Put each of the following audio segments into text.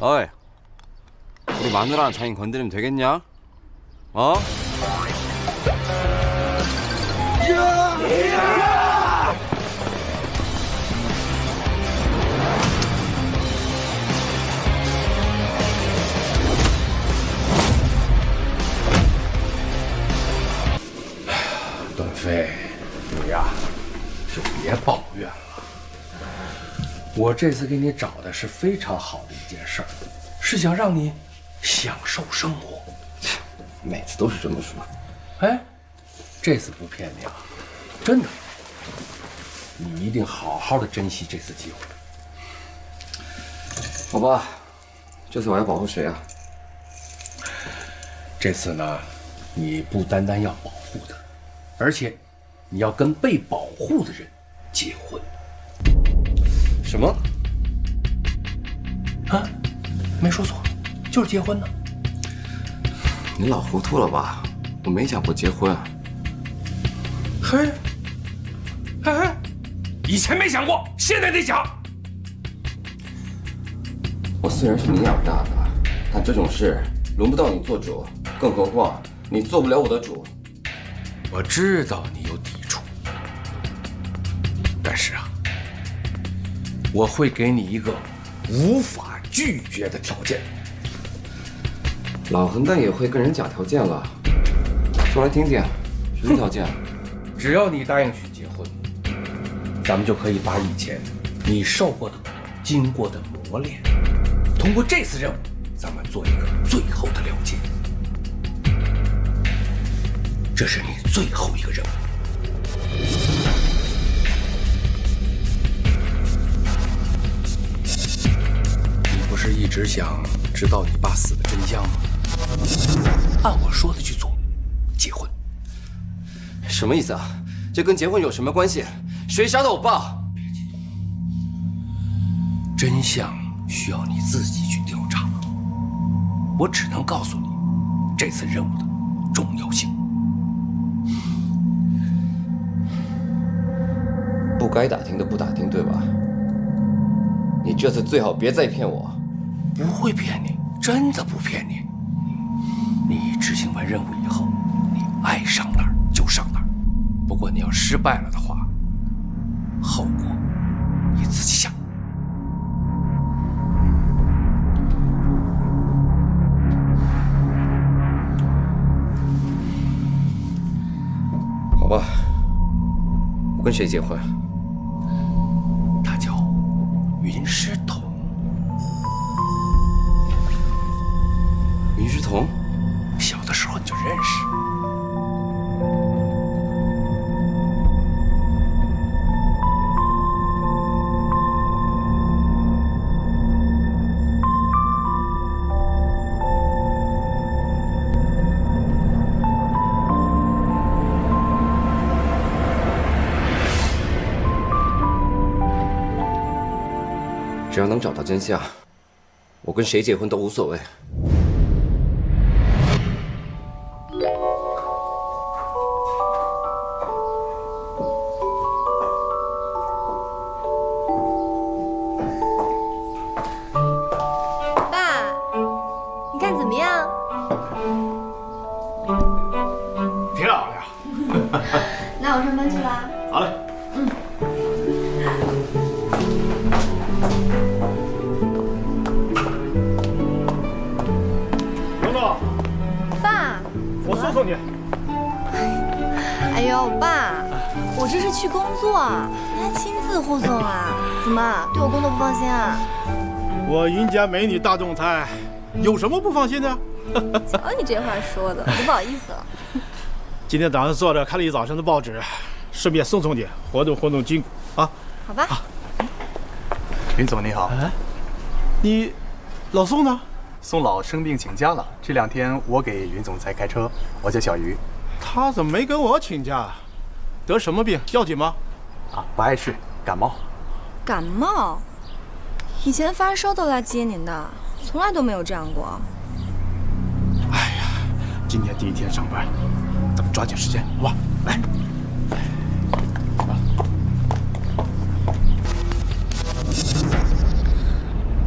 어이, 우리 마누라랑 장인 건드리면 되겠냐? 어?段飞，你呀，就别抱怨了。我这次给你找的是非常好的一件事儿，是想让你享受生活。每次都是这么说。哎，这次不骗你啊，真的，你一定好好的珍惜这次机会。好吧，这次我要保护谁啊？这次呢，你不单单要保护他，而且你要跟被保护的人结婚。什么？啊，没说错，就是结婚呢。你老糊涂了吧？我没讲过结婚啊。嘿，以前没想过，现在得讲。我虽然是你养大的，但这种事轮不到你做主，更何况你做不了我的主。我知道你有抵触，但是啊，我会给你一个无法拒绝的条件。老混蛋也会跟人讲条件了，说来听听，什么条件？只要你答应去结婚，咱们就可以把以前你受过的苦、经过的磨练，通过这次任务，咱们做一个最后的了结。这是你最后一个任务。你不是一直想知道你爸死的真相吗？按我说的去做，结婚。什么意思啊？这跟结婚有什么关系？谁杀的我爸？真相需要你自己去调查，我只能告诉你这次任务的重要性。不该打听的不打听，对吧？你这次最好别再骗我。不会骗你，真的不骗你。你执行完任务以后，你爱上哪儿就上哪儿。不过你要失败了的话，后果你自己想。好吧，我跟谁结婚？他叫云师彤。云师彤？小的时候你就认识。只要能找到真相，我跟谁结婚都无所谓。爸，你看怎么样？挺好的。那我上班去啦。好嘞。蓉蓉，爸，我送送你。哎呦，爸，我这是去工作，你还亲自护送啊？怎么对我工作不放心啊？我云家美女大总裁，有什么不放心的？瞧你这话说的，我都不好意思了。今天早上坐着看了一早上的报纸，顺便送送你，活动活动筋骨啊。好吧。云总你好，你老宋呢？宋老生病请假了，这2天我给云总裁开车。我叫小鱼。他怎么没跟我请假？得什么病？要紧吗？啊，不碍事，感冒。感冒？以前发烧都来接您的，从来都没有这样过。哎呀，今天第一天上班，咱们抓紧时间，好吧？来。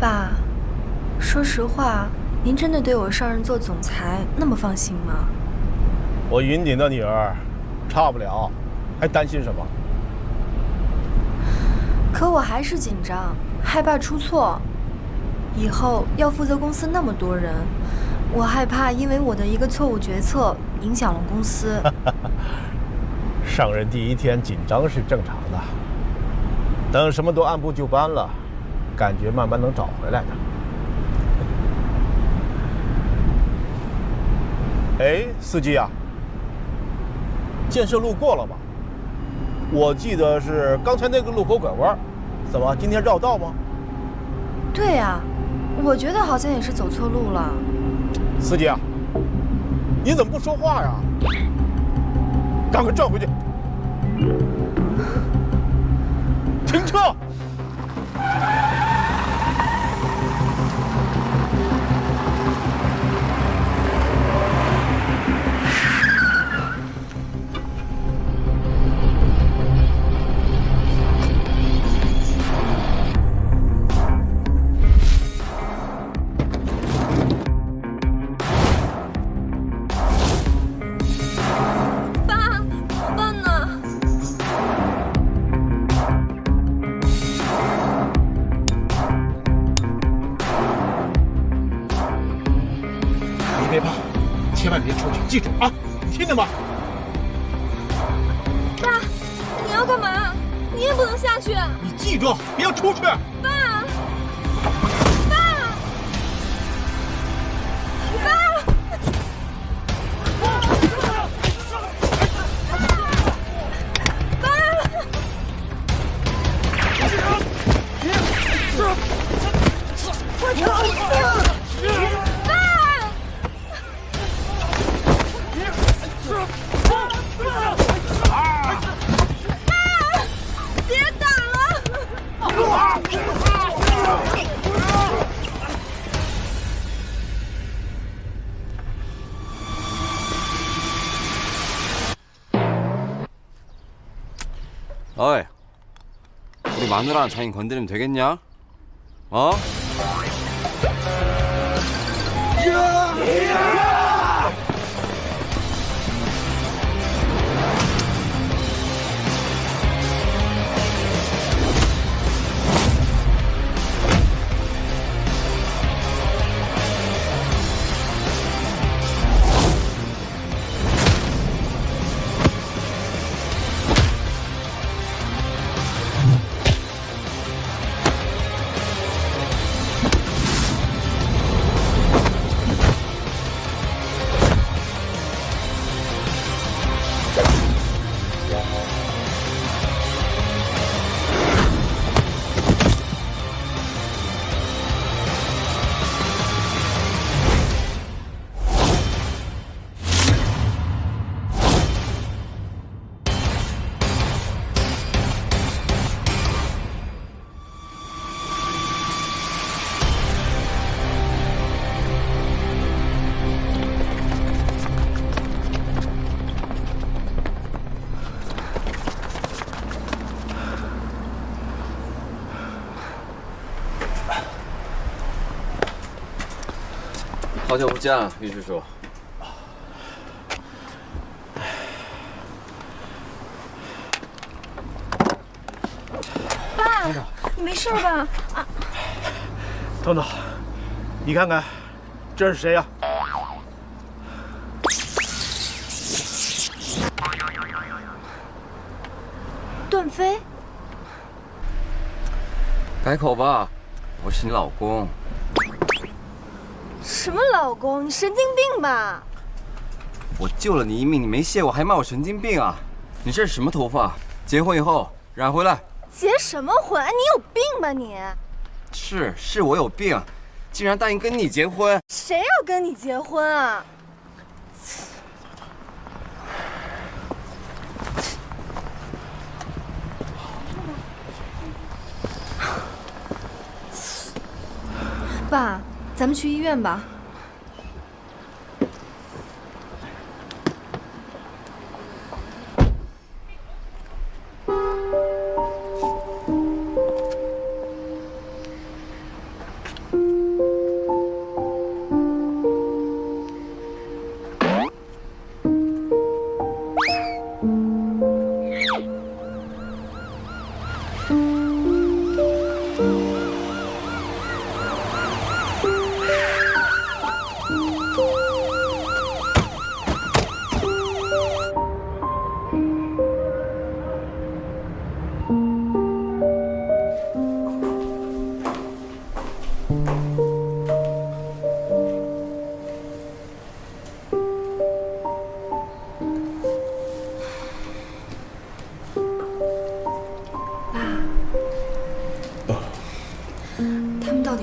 爸，是说实话，您真的对我上任做总裁那么放心吗？我云锦的女儿，差不了，还担心什么？可我还是紧张，害怕出错。以后要负责公司那么多人，我害怕因为我的一个错误决策影响了公司。上任第一天紧张是正常的，等什么都按部就班了，感觉慢慢能找回来的。哎，司机啊，建设路过了吗？我记得是刚才那个路口拐弯，怎么今天绕道吗？对呀，我觉得好像也是走错路了。司机啊，你怎么不说话呀？赶快转回去！停车！别怕，千万别出去，记住啊！你听见吗？爸，你要干嘛？你也不能下去。你记住，不要出去。爸，爸，别打了！어이, 우리 마누라랑 장인 건드리면 되겠냐? 어?好久不见了，于师叔。爸，你没事吧？啊，等等，你看看，这是谁呀？段飞，改口吧，我是你老公。什么老公？你神经病吧？我救了你一命，你没谢我，还骂我神经病啊！你这是什么头发？结婚以后染回来。结什么婚？你有病吧你？是我有病，竟然答应跟你结婚。谁要跟你结婚啊？爸，咱们去医院吧。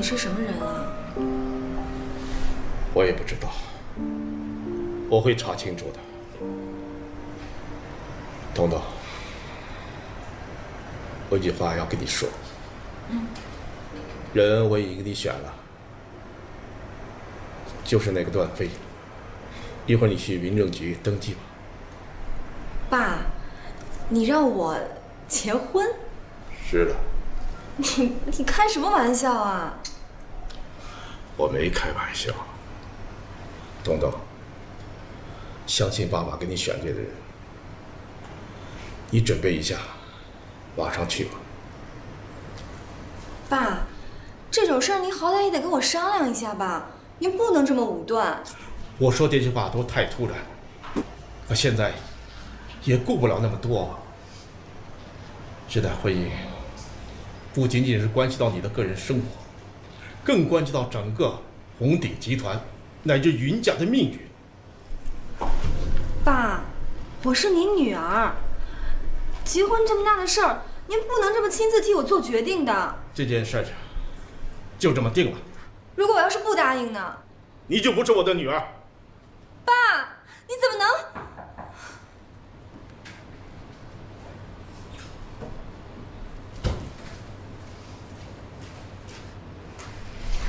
是什么人啊？我也不知道，我会查清楚的。彤彤，我有句话要跟你说。人我已经给你选了，就是那个段飞。一会儿你去民政局登记吧。爸，你让我结婚？是的。你开什么玩笑啊？我没开玩笑。彤彤，相信爸爸给你选对的人。你准备一下，马上去吧。爸，这种事儿您好歹也得跟我商量一下吧，您不能这么武断。我说这句话都太突然，可现在也顾不了那么多。这段婚姻不仅仅是关系到你的个人生活，更关系到整个红鼎集团乃至云家的命运。爸，我是您女儿，结婚这么大的事儿，您不能这么亲自替我做决定的。这件事就这么定了。如果我要是不答应呢？你就不是我的女儿。爸，你怎么能……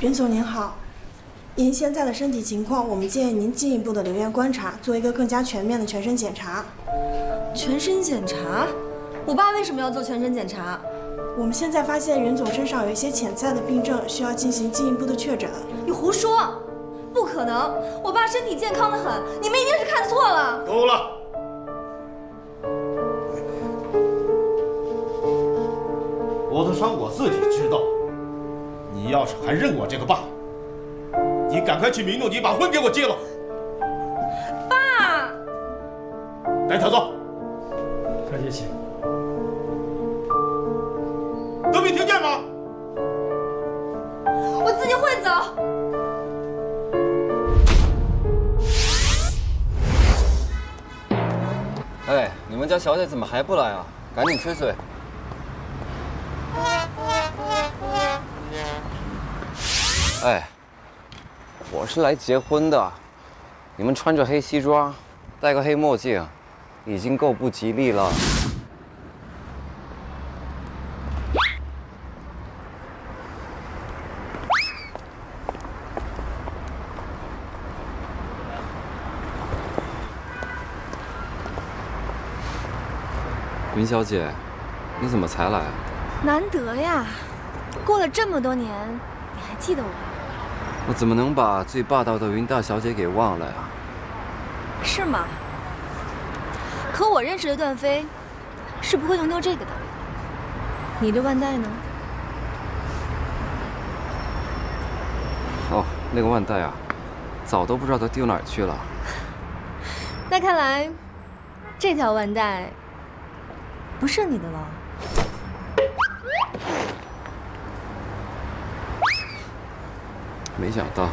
云总您好，您现在的身体情况，我们建议您进一步的留院观察，做一个更加全面的全身检查。全身检查？我爸为什么要做全身检查？我们现在发现云总身上有一些潜在的病症，需要进行进一步的确诊。你胡说！不可能，我爸身体健康得很，你们一定是看错了。够了！我的伤我自己知道。你要是还认我这个爸，你赶快去民政局把婚给我结了。爸，带他走。小姐请。都没听见吗？我自己会走。哎，你们家小姐怎么还不来啊？赶紧催催。哎，我是来结婚的，你们穿着黑西装，戴个黑墨镜，已经够不吉利了。云小姐，你怎么才来啊？难得呀，过了这么多年，你还记得我？我怎么能把最霸道的云大小姐给忘了呀？是吗？可我认识的段飞，是不会弄丢这个的。你的腕带呢？哦，那个腕带啊，早都不知道它丢哪儿去了。那看来，这条腕带不是你的了。没想到，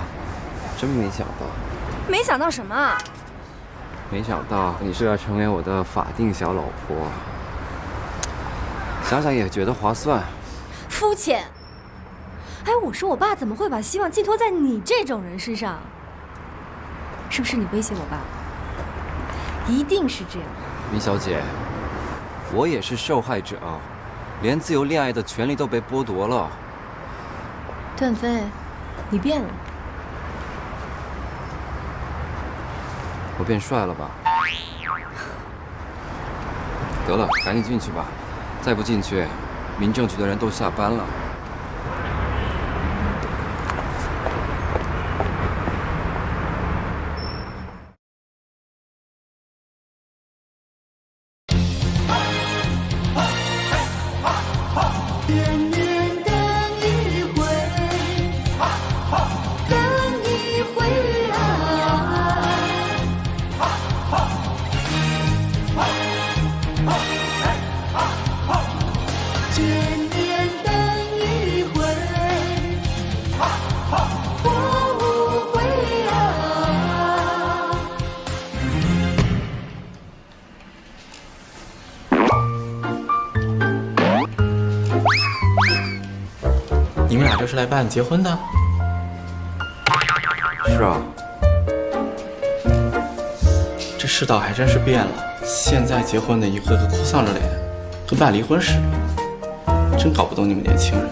真没想到。没想到什么啊？没想到你是要成为我的法定小老婆。想想也觉得划算。肤浅。哎，我说我爸怎么会把希望寄托在你这种人身上？是不是你威胁我爸？一定是这样。云小姐，我也是受害者，连自由恋爱的权利都被剥夺了。段飞，你变了。我变帅了吧？得了，赶紧进去吧，再不进去，民政局的人都下班了。就是来办结婚的？是啊。这世道还真是变了，现在结婚的一个个哭丧着脸，跟办离婚似的，真搞不懂你们年轻人。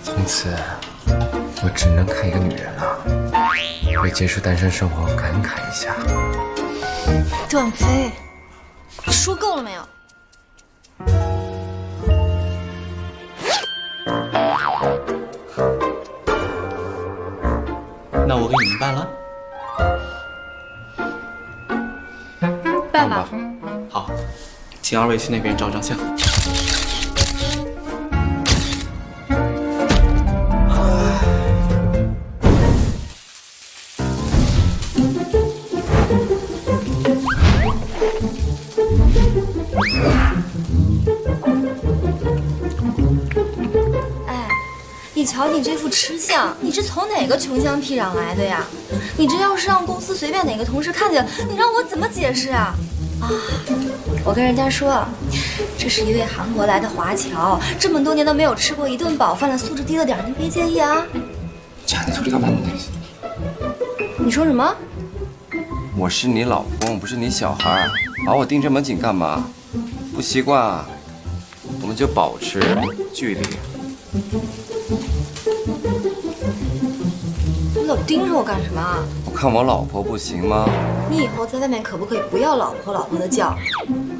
从此，我只能看一个女人了，为结束单身生活感慨一下。段飞，你说够了没有？那我给你们办了。办吧。好，请二位去那边照张相。你瞧你这副吃相，你是从哪个穷乡僻壤来的呀？你这要是让公司随便哪个同事看见，你让我怎么解释啊？啊，我跟人家说，这是一位韩国来的华侨，这么多年都没有吃过一顿饱饭了，素质低了点，您别介意啊。자네 소리가 맞네. 你说什么？我是你老公，不是你小孩，把我盯这么紧干嘛？不习惯啊，我们就保持距离。你老盯着我干什么啊？我看我老婆不行吗？你以后在外面可不可以不要老婆老婆的叫？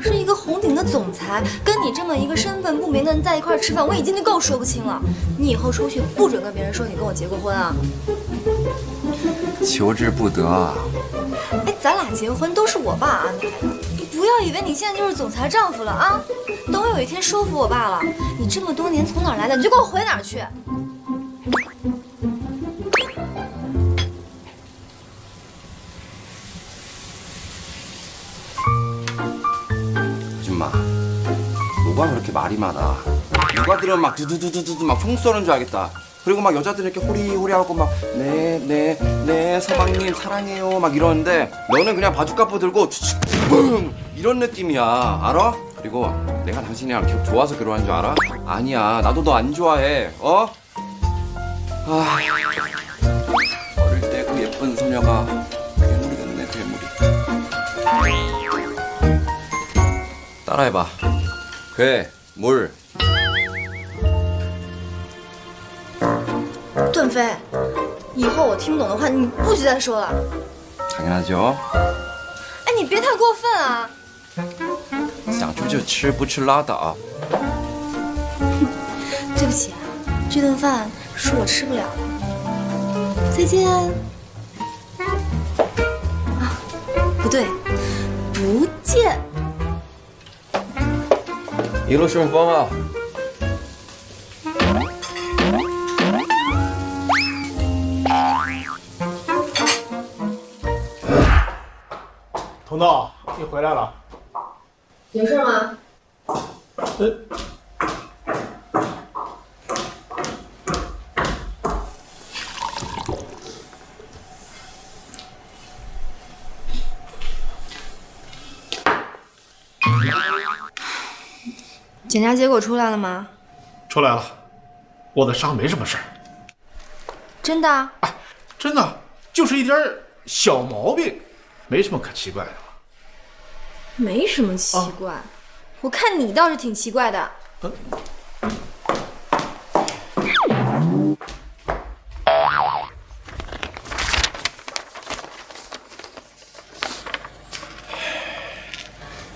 是一个红顶的总裁，跟你这么一个身份不明的人在一块吃饭，我已经够说不清了。你以后出去不准跟别人说你跟我结过婚啊！求之不得啊！哎，咱俩结婚都是我爸安排的，你不要以为你现在就是总裁丈夫了啊！等我有一天说服我爸了，你这么多年从哪儿来的，你就给我回哪儿去！누가 그렇게 말이 많아? 누가 들으면 막 두두두두두 막 총 쏘는 줄 알겠다. 그리고 막 여자들 이렇게 호리호리하고 막 네 서방님 사랑해요 막 이러는데 너는 그냥 바주카포 들고 뿡 이런 느낌이야. 알아? 그리고 내가 당신이랑 좋아서 결혼한 줄 알아? 아니야. 나도 너 안 좋아해. 어? 아, 어릴 때 그 예쁜 소녀가 괴물이 됐네 괴물이. 따라해봐. 괴물. 段飞，以后我听不懂的话，你不许再说了。 당연하죠. 哎，你别太过分啊！想吃就吃，不吃拉倒。对不起啊，这顿饭是我吃不了的。再见。啊，不对，不见。 一路顺风啊！ 彤彤，你回来了。有事吗？检查结果出来了吗？出来了，我的伤没什么事儿。真的？哎，真的，就是一点小毛病，没什么可奇怪的。没什么奇怪，我看你倒是挺奇怪的。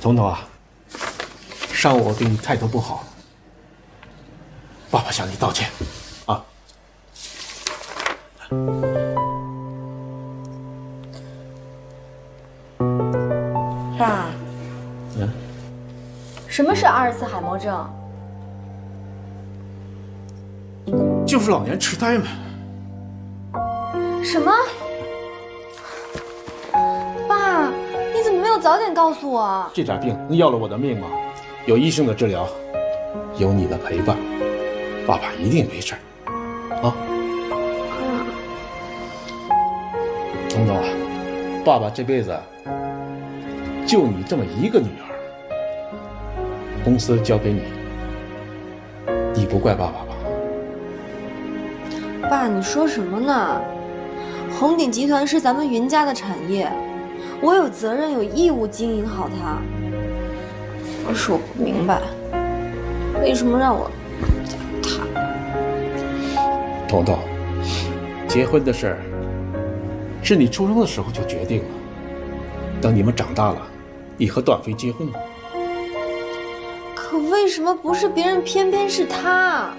彤彤啊。 上午我对你态度不好，爸爸向你道歉，啊！爸，什么是阿尔茨海默症？就是老年痴呆嘛。什么？爸，你怎么没有早点告诉我？这点病要了我的命吗？ 有医生的治疗，有你的陪伴，爸爸一定没事儿，啊！彤彤啊，爸爸这辈子就你这么一个女儿，公司交给你，你不怪爸爸吧？爸，你说什么呢？红鼎集团是咱们云家的产业，我有责任有义务经营好它。可是我不明白，为什么让我嫁他？彤彤，结婚的事儿是你出生的时候就决定了。等你们长大了，你和段飞结婚吧。可为什么不是别人，偏偏是他？